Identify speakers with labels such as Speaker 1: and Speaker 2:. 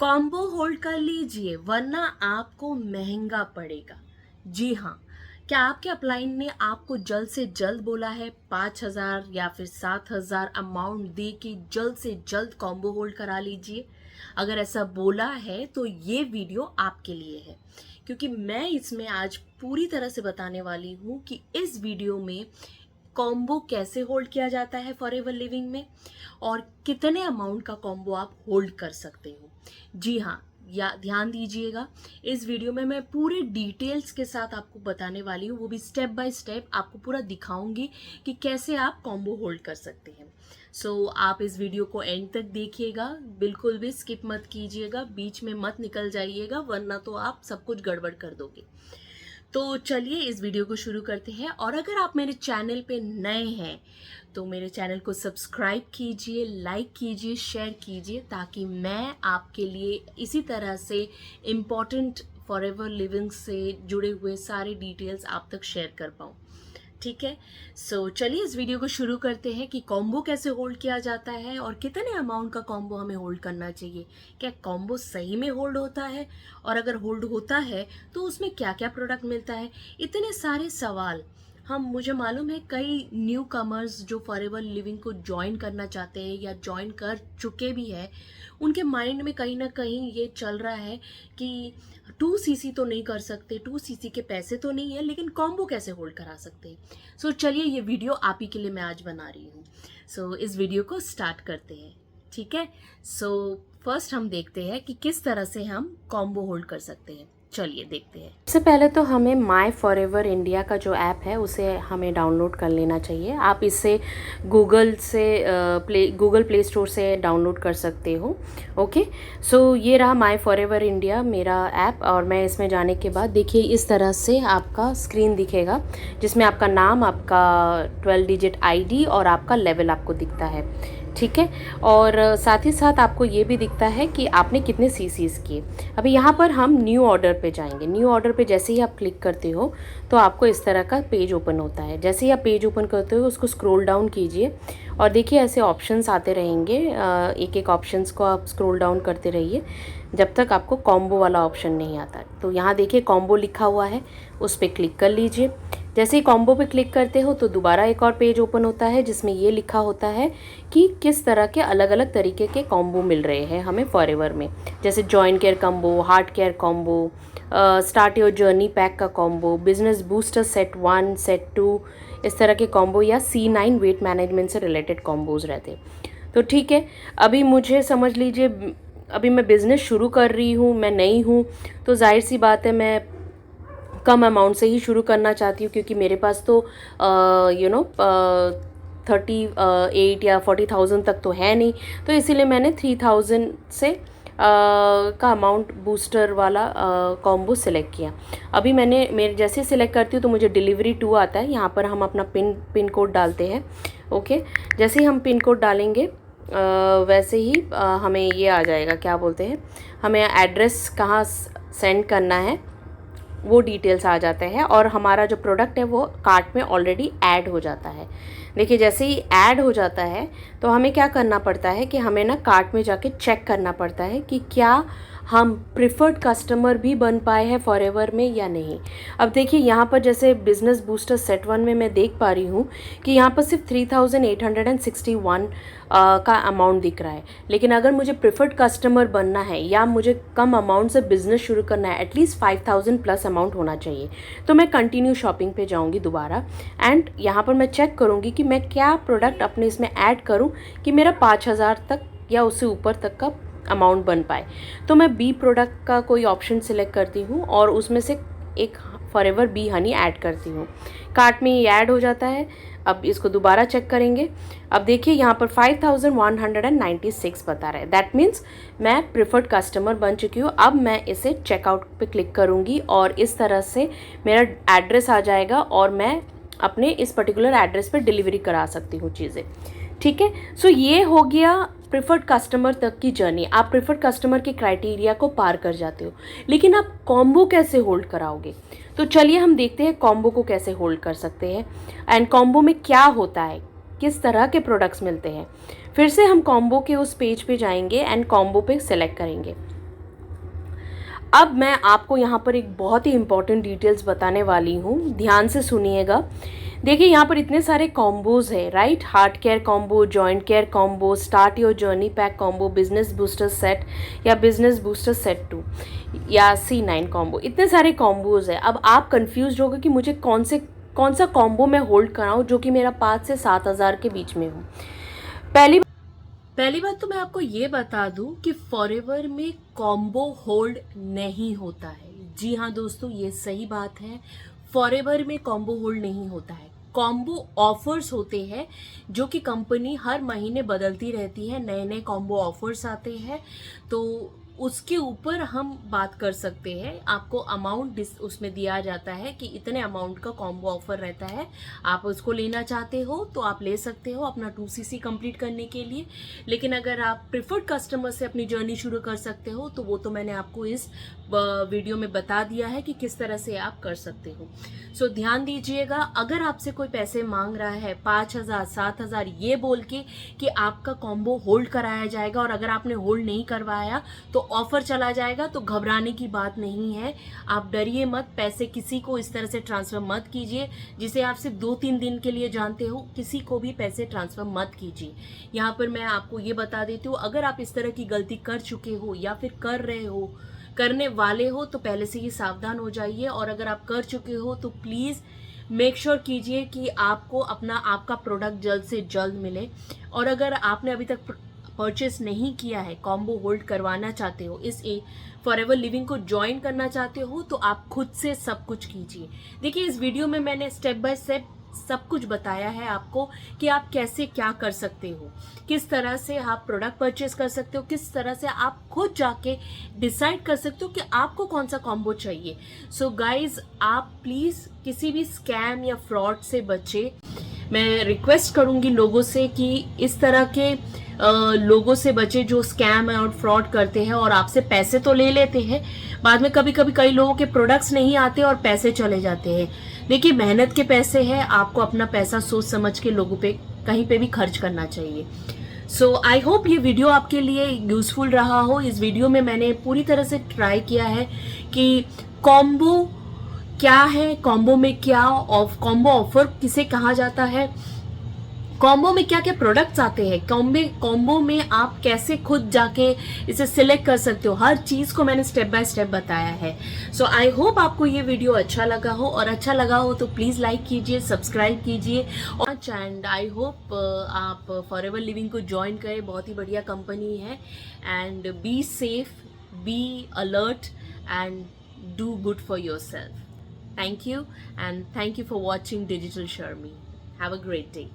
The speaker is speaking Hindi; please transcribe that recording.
Speaker 1: कॉम्बो होल्ड कर लीजिए वरना आपको महंगा पड़ेगा। जी हाँ, क्या आपके अपलाइन ने आपको जल्द से जल्द बोला है 5,000 या फिर 7,000 अमाउंट दे के जल्द से जल्द कॉम्बो होल्ड करा लीजिए? अगर ऐसा बोला है तो ये वीडियो आपके लिए है, क्योंकि मैं इसमें आज पूरी तरह से बताने वाली हूँ कि इस वीडियो में कॉम्बो कैसे होल्ड किया जाता है फॉरएवर लिविंग में और कितने अमाउंट का कॉम्बो आप होल्ड कर सकते हो। जी हाँ, या ध्यान दीजिएगा, इस वीडियो में मैं पूरे डिटेल्स के साथ आपको बताने वाली हूँ, वो भी स्टेप बाय स्टेप आपको पूरा दिखाऊंगी कि कैसे आप कॉम्बो होल्ड कर सकते हैं। सो आप इस वीडियो को एंड तक देखिएगा, बिल्कुल भी स्किप मत कीजिएगा, बीच में मत निकल जाइएगा वरना तो आप सब कुछ गड़बड़ कर दोगे। तो चलिए इस वीडियो को शुरू करते हैं। और अगर आप मेरे चैनल पे नए हैं तो मेरे चैनल को सब्सक्राइब कीजिए, लाइक कीजिए, शेयर कीजिए, ताकि मैं आपके लिए इसी तरह से इम्पॉर्टेंट फॉरएवर लिविंग से जुड़े हुए सारे डिटेल्स आप तक शेयर कर पाऊँ। ठीक है, सो चलिए इस वीडियो को शुरू करते हैं कि कॉम्बो कैसे होल्ड किया जाता है और कितने अमाउंट का कॉम्बो हमें होल्ड करना चाहिए। क्या कॉम्बो सही में होल्ड होता है, और अगर होल्ड होता है तो उसमें क्या क्या प्रोडक्ट मिलता है। इतने सारे सवाल मुझे मालूम है कई न्यू कमर्स जो फॉरएवर लिविंग को ज्वाइन करना चाहते हैं या ज्वाइन कर चुके भी हैं, उनके माइंड में कहीं ना कहीं ये चल रहा है कि 2cc तो नहीं कर सकते, 2cc के पैसे तो नहीं है, लेकिन कॉम्बो कैसे होल्ड करा सकते हैं। सो चलिए ये वीडियो आप ही के लिए मैं आज बना रही हूँ। सो इस वीडियो को स्टार्ट करते हैं। ठीक है, सो फर्स्ट हम देखते हैं कि किस तरह से हम कॉम्बो होल्ड कर सकते हैं। चलिए देखते हैं। सबसे पहले तो हमें माई फॉरएवर इंडिया का जो ऐप है उसे हमें डाउनलोड कर लेना चाहिए। आप इसे गूगल प्ले स्टोर से डाउनलोड कर सकते हो। ओके, सो ये रहा माई फॉरएवर इंडिया मेरा ऐप, और मैं इसमें जाने के बाद देखिए इस तरह से आपका स्क्रीन दिखेगा, जिसमें आपका नाम, आपका 12 डिजिट आईडी और आपका लेवल आपको दिखता है। ठीक है, और साथ ही साथ आपको ये भी दिखता है कि आपने कितने सीसीज किए। अभी यहाँ पर हम न्यू ऑर्डर पे जाएंगे। न्यू ऑर्डर पे जैसे ही आप क्लिक करते हो तो आपको इस तरह का पेज ओपन होता है। जैसे ही आप पेज ओपन करते हो उसको स्क्रॉल डाउन कीजिए और देखिए ऐसे ऑप्शंस आते रहेंगे। एक एक ऑप्शंस को आप स्क्रॉल डाउन करते रहिए जब तक आपको कॉम्बो वाला ऑप्शन नहीं आता। तो यहाँ देखिए कॉम्बो लिखा हुआ है, उस पर क्लिक कर लीजिए। जैसे ही कॉम्बो पे क्लिक करते हो तो दोबारा एक और पेज ओपन होता है जिसमें ये लिखा होता है कि किस तरह के अलग अलग तरीके के कॉम्बो मिल रहे हैं हमें फॉरएवर में, जैसे joint care combo, heart care combo, start your journey pack का combo, business booster set 1 set 2, इस तरह के कॉम्बो, या C9 वेट मैनेजमेंट से रिलेटेड कॉम्बोज रहते। तो ठीक है, अभी मुझे समझ लीजिए अभी मैं बिज़नेस शुरू कर रही हूँ, मैं नई हूँ, तो जाहिर सी बात है मैं कम अमाउंट से ही शुरू करना चाहती हूँ, क्योंकि मेरे पास तो 38 या 40,000 तक तो है नहीं। तो इसीलिए मैंने 3,000 से का अमाउंट बूस्टर वाला कॉम्बो सिलेक्ट किया। अभी मेरे जैसे सिलेक्ट करती हूँ तो मुझे डिलीवरी 2 आता है। यहाँ पर हम अपना पिन कोड डालते हैं। ओके, जैसे ही हम पिन कोड डालेंगे वैसे ही हमें ये आ जाएगा, क्या बोलते हैं, हमें एड्रेस कहाँ सेंड करना है वो डिटेल्स आ जाते हैं, और हमारा जो प्रोडक्ट है वो कार्ट में ऑलरेडी ऐड हो जाता है। देखिए जैसे ही ऐड हो जाता है तो हमें क्या करना पड़ता है कि हमें ना कार्ट में जाके चेक करना पड़ता है कि क्या हम प्रिफर्ड कस्टमर भी बन पाए हैं फॉरएवर में या नहीं। अब देखिए यहाँ पर जैसे बिजनेस बूस्टर सेट 1 में मैं देख पा रही हूँ कि यहाँ पर सिर्फ 3,861 का अमाउंट दिख रहा है, लेकिन अगर मुझे प्रिफर्ड कस्टमर बनना है या मुझे कम अमाउंट से बिजनेस शुरू करना है, एटलीस्ट 5,000 प्लस अमाउंट होना चाहिए, तो मैं कंटिन्यू शॉपिंग पे जाऊँगी दोबारा, एंड यहाँ पर मैं चेक करूँगी कि मैं क्या प्रोडक्ट अपने इसमें ऐड करूँ कि मेरा 5,000 तक या उससे ऊपर तक का अमाउंट बन पाए। तो मैं बी प्रोडक्ट का कोई ऑप्शन सिलेक्ट करती हूँ और उसमें से एक फॉरएवर बी हनी ऐड करती हूँ। कार्ट में ये ऐड हो जाता है। अब इसको दोबारा चेक करेंगे। अब देखिए यहाँ पर 5,196 बता रहा है। दैट मीन्स मैं प्रिफर्ड कस्टमर बन चुकी हूँ। अब मैं इसे चेकआउट पे क्लिक करूँगी और इस तरह से मेरा एड्रेस आ जाएगा और मैं अपने इस पर्टिकुलर एड्रेस पे डिलीवरी करा सकती हूँ चीज़ें। ठीक है, सो ये हो गया प्रिफर्ड कस्टमर तक की जर्नी। आप प्रिफर्ड कस्टमर के क्राइटेरिया को पार कर जाते हो, लेकिन आप कॉम्बो कैसे होल्ड कराओगे? तो चलिए हम देखते हैं कॉम्बो को कैसे होल्ड कर सकते हैं, एंड कॉम्बो में क्या होता है, किस तरह के प्रोडक्ट्स मिलते हैं। फिर से हम कॉम्बो के उस पेज पे जाएंगे एंड कॉम्बो पे सेलेक्ट करेंगे। अब मैं आपको यहाँ पर एक बहुत ही इम्पॉर्टेंट डिटेल्स बताने वाली हूँ, ध्यान से सुनिएगा। देखिए यहाँ पर इतने सारे कॉम्बोज है, right. Heart care combo, joint care combo, start your journey pack combo, business booster set या बिजनेस बूस्टर सेट 2 या C9 कॉम्बो, इतने सारे कॉम्बोज है। अब आप कंफ्यूज होगे कि मुझे कौन सा कॉम्बो मैं होल्ड कराऊँ जो कि मेरा 5 से 7 हज़ार के बीच में हो। पहली बात तो मैं आपको ये बता दूं कि फॉरएवर में कॉम्बो होल्ड नहीं होता है। जी हाँ दोस्तों, ये सही बात है, फॉरएवर में कॉम्बो होल्ड नहीं होता है। कॉम्बो ऑफर्स होते हैं जो कि कंपनी हर महीने बदलती रहती है, नए नए कॉम्बो ऑफर्स आते हैं, तो उसके ऊपर हम बात कर सकते हैं। आपको अमाउंट उसमें दिया जाता है कि इतने अमाउंट का कॉम्बो ऑफर रहता है, आप उसको लेना चाहते हो तो आप ले सकते हो अपना 2cc कंप्लीट करने के लिए। लेकिन अगर आप प्रिफर्ड कस्टमर से अपनी जर्नी शुरू कर सकते हो तो वो तो मैंने आपको इस वीडियो में बता दिया है कि किस तरह से आप कर सकते हो। सो ध्यान दीजिएगा, अगर आपसे कोई पैसे मांग रहा है 5,000 7,000 ये बोल के कि आपका कॉम्बो होल्ड कराया जाएगा और अगर आपने होल्ड नहीं करवाया तो ऑफर चला जाएगा, तो घबराने की बात नहीं है। आप डरिए मत, पैसे किसी को इस तरह से ट्रांसफर मत कीजिए जिसे आप सिर्फ 2-3 दिन के लिए जानते हो, किसी को भी पैसे ट्रांसफर मत कीजिए। यहाँ पर मैं आपको ये बता देती हूँ, अगर आप इस तरह की गलती कर चुके हो या फिर कर रहे हो, करने वाले हो, तो पहले से ही सावधान हो जाइए। और अगर आप कर चुके हो तो प्लीज़ मेक श्योर कीजिए कि आपको आपका प्रोडक्ट जल्द से जल्द मिले। और अगर आपने अभी तक परचेस नहीं किया है, कॉम्बो होल्ड करवाना चाहते हो, इस फॉरएवर लिविंग को ज्वाइन करना चाहते हो, तो आप खुद से सब कुछ कीजिए। देखिए इस वीडियो में मैंने स्टेप बाय स्टेप सब कुछ बताया है आपको कि आप कैसे क्या कर सकते हो, किस तरह से आप प्रोडक्ट परचेस कर सकते हो, किस तरह से आप खुद जाके डिसाइड कर सकते हो कि आपको कौन सा कॉम्बो चाहिए। सो गाइज, आप प्लीज़ किसी भी स्कैम या फ्रॉड से बचे। मैं रिक्वेस्ट करूंगी लोगों से कि इस तरह के लोगों से बचे जो स्कैम और फ्रॉड करते हैं और आपसे पैसे तो ले लेते हैं, बाद में कभी कभी कई लोगों के प्रोडक्ट्स नहीं आते और पैसे चले जाते हैं। देखिए मेहनत के पैसे हैं, आपको अपना पैसा सोच समझ के लोगों पे कहीं पे भी खर्च करना चाहिए। सो आई होप ये वीडियो आपके लिए यूजफुल रहा हो। इस वीडियो में मैंने पूरी तरह से ट्राई किया है कि कॉम्बो क्या है, कॉम्बो में क्या कॉम्बो ऑफर किसे कहा जाता है, कॉम्बो में क्या क्या प्रोडक्ट्स आते हैं, कॉम्बो में आप कैसे खुद जाके इसे सिलेक्ट कर सकते हो, हर चीज को मैंने स्टेप बाय स्टेप बताया है। सो आई होप आपको ये वीडियो अच्छा लगा हो, और अच्छा लगा हो तो प्लीज लाइक कीजिए, सब्सक्राइब कीजिए, एंड आई होप आप फॉरएवर लिविंग को ज्वाइन करें, बहुत ही बढ़िया कंपनी है। And be safe, be alert and do good for your self. Thank you, and thank you for watching Digital Sharmi. Have a great day.